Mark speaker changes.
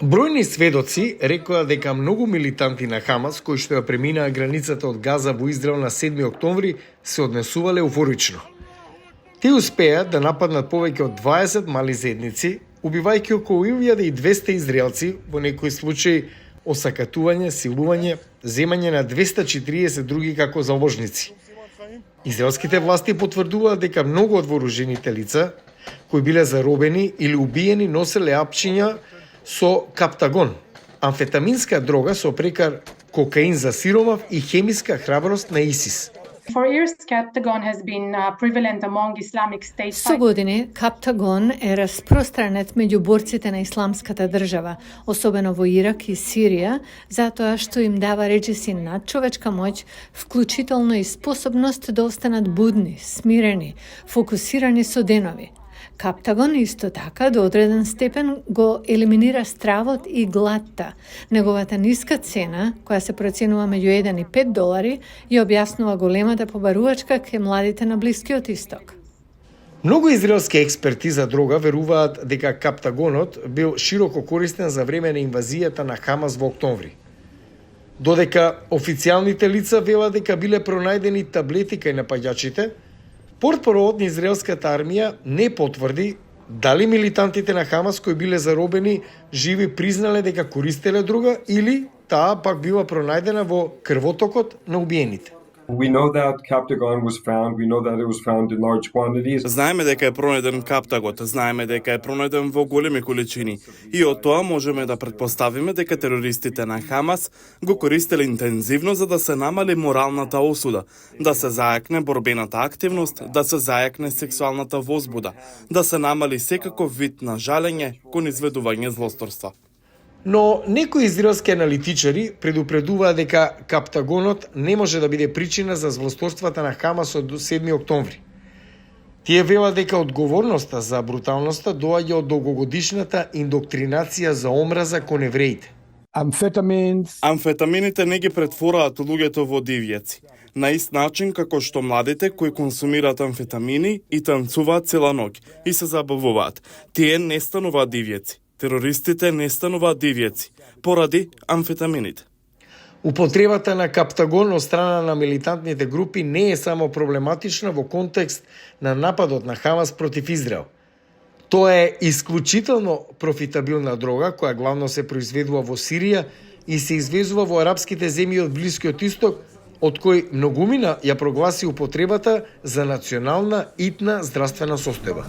Speaker 1: Бројни сведоци рекоа дека многу милитанти на Хамас кои што ја преминаа границата од Газа во Израел на 7 октомври се однесувале еуфорично. Тие успеа да нападнат повеќе од 20 мали заедници, убивајќи околу 1200 израелци, во некои случаи осакатување, силување, земање на 240 други како заложници. Израелските власти потврдуваат дека многу од вооружените лица кои биле заробени или убиени носеле апчиња со каптагон, амфетаминска дрога со прекар кокаин за сиромав и хемиска храброст на ИСИС.
Speaker 2: For years, Captagon has been prevalent among Islamic State.
Speaker 3: Со години, Каптагон е распространет меѓу борците на Исламската држава, особено во Ирак и Сирија, затоа што им дава речиси надчовечка моќ, вклучително и способност да останат будни, смирени, фокусирани со денови. Каптагон исто така до одреден степен го елиминира стравот и гладта. Неговата ниска цена, која се проценува меѓу 1 и 5 долари, ја објаснува големата побарувачка кај младите на Блискиот Исток.
Speaker 1: Многу израелски експерти за дрога веруваат дека каптагонот бил широко користен за време на инвазијата на Хамас во октомври. Додека официјалните лица велат дека биле пронајдени таблети кај напаѓачите, портпаролот на израелската армија не потврди дали милитантите на Хамас кои биле заробени живи признале дека користеле дрога или таа пак била пронајдена во крвотокот на убиените.
Speaker 4: We know that Captagon was found. We know that it was found in large quantities.
Speaker 5: Знаеме дека е пронајден каптагот, знаеме дека е пронајден во големи количини и од тоа можеме да претпоставиме дека терористите на Хамас го користеле интензивно за да се намали моралната осуда, да се зајакне борбената активност, да се зајакне сексуалната возбуда, да се намали секаков вид на жалење кон изведување злосторства.
Speaker 1: Но некои израелски аналитичари предупредуваат дека каптагонот не може да биде причина за злосторствата на Хамас од 7 октомври. Тие велат дека одговорноста за бруталноста доаѓа од долгогодишната индоктринација за омраза кон евреите.
Speaker 5: Амфетамините не ги претвораат луѓето во дивјаци, на ист начин како што младите кои консумираат амфетамини и танцуваат цела ноќ и се забавуваат. Тие не стануваат дивјаци. Терористите не стануваат дивјаци поради амфетамините.
Speaker 1: Употребата на каптагон од страна на милитантните групи не е само проблематична во контекст на нападот на Хамас против Израел. Тоа е исклучително профитабилна дрога која главно се произведува во Сирија и се извезува во арапските земји од Блискиот Исток, од кој многумина ја прогласи употребата за национална итна здравствена состојба.